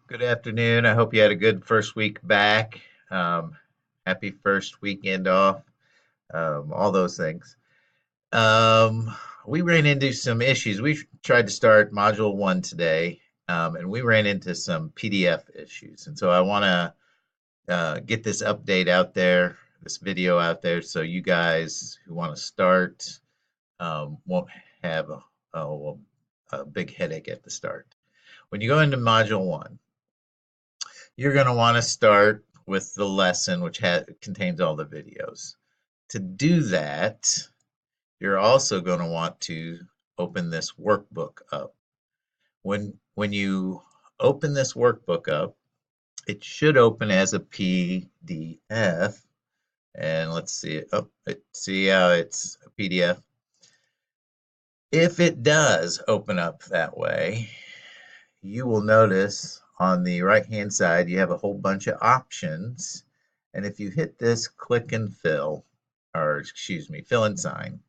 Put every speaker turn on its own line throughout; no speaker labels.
Good afternoon. I hope you had a good first week back. Um, Happy first weekend off. All those things. Um, we ran into some issues. We tried to start module one today, and we ran into some PDF issues. And so I want to get this update out there, this video out there, so you guys who want to start won't have a big headache at the start. When you go into module one, you're going to want to start with the lesson, which contains all the videos. To do that, you're also going to want to open this workbook up. When you open this workbook up, it should open as a PDF. And let's see it. Oh, see how it's a PDF. If it does open up that way, you will notice on the right-hand side, you have a whole bunch of options. And if you hit this click and fill, or excuse me, fill and sign,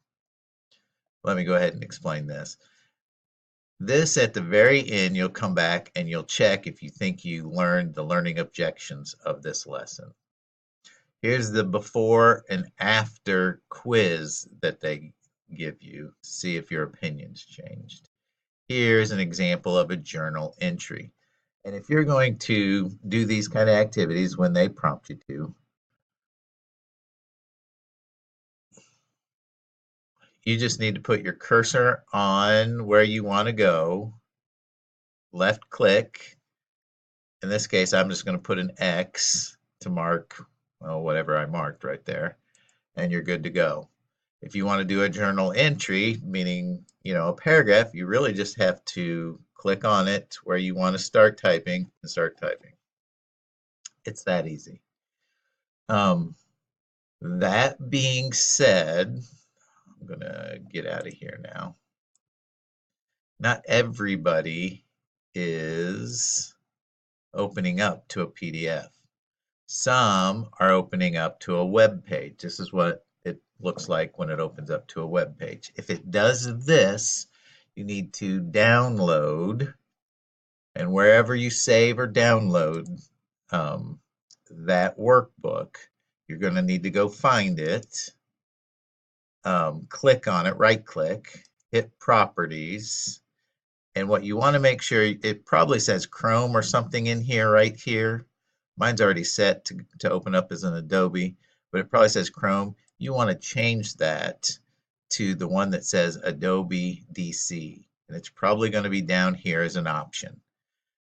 let me go ahead and explain this. This at the very end, you'll come back and you'll check if you think you learned the learning objections of this lesson. Here's the before and after quiz that they give you to see if your opinion's changed. Here's an example of a journal entry. And if you're going to do these kind of activities when they prompt you to, you just need to put your cursor on where you want to go, left click. In this case, I'm just going to put an X to mark, well, whatever I marked right there, and you're good to go. If you want to do a journal entry, meaning, a paragraph, you really just have to click on it where you want to start typing and start typing. It's that easy. That being said, I'm going to get out of here now. Not everybody is opening up to a PDF. Some are opening up to a web page. This is what it looks like when it opens up to a web page. If it does this, you need to download, and wherever you save or download that workbook, you're going to need to go find it, click on it, right click, hit properties, and what you want to make sure, it probably says Chrome or something in here, right here. Mine's already set to open up as an Adobe, but it probably says Chrome. You want to change that to the one that says Adobe DC. And it's probably going to be down here as an option.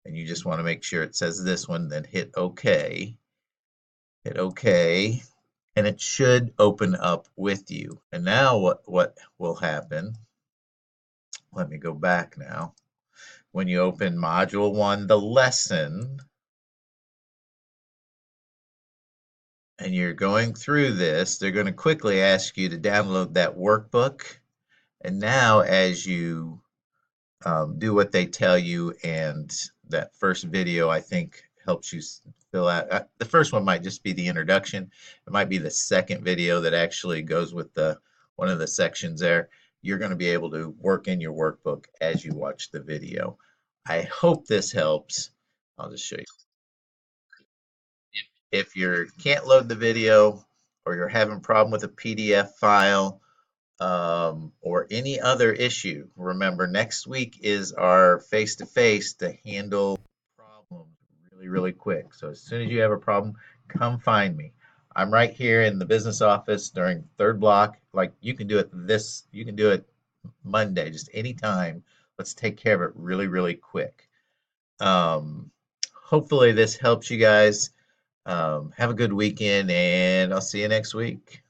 And you just want to make sure it says this one, then hit OK. Hit OK. And it should open up with you. And now what will happen, let me go back now. When you open Module 1, the lesson, and you're going through this, they're going to quickly ask you to download that workbook. And now as you do what they tell you, and that first video, I think, helps you fill out. The first one might just be the introduction. It might be the second video that actually goes with one of the sections there. You're going to be able to work in your workbook as you watch the video. I hope this helps. I'll just show you. If you can't load the video, or you're having a problem with a PDF file, or any other issue, remember next week is our face-to-face to handle problems really, really quick. So as soon as you have a problem, come find me. I'm right here in the business office during third block. Like, you can do it Monday, just anytime. Let's take care of it really, really quick. Hopefully this helps you guys. Have a good weekend, and I'll see you next week.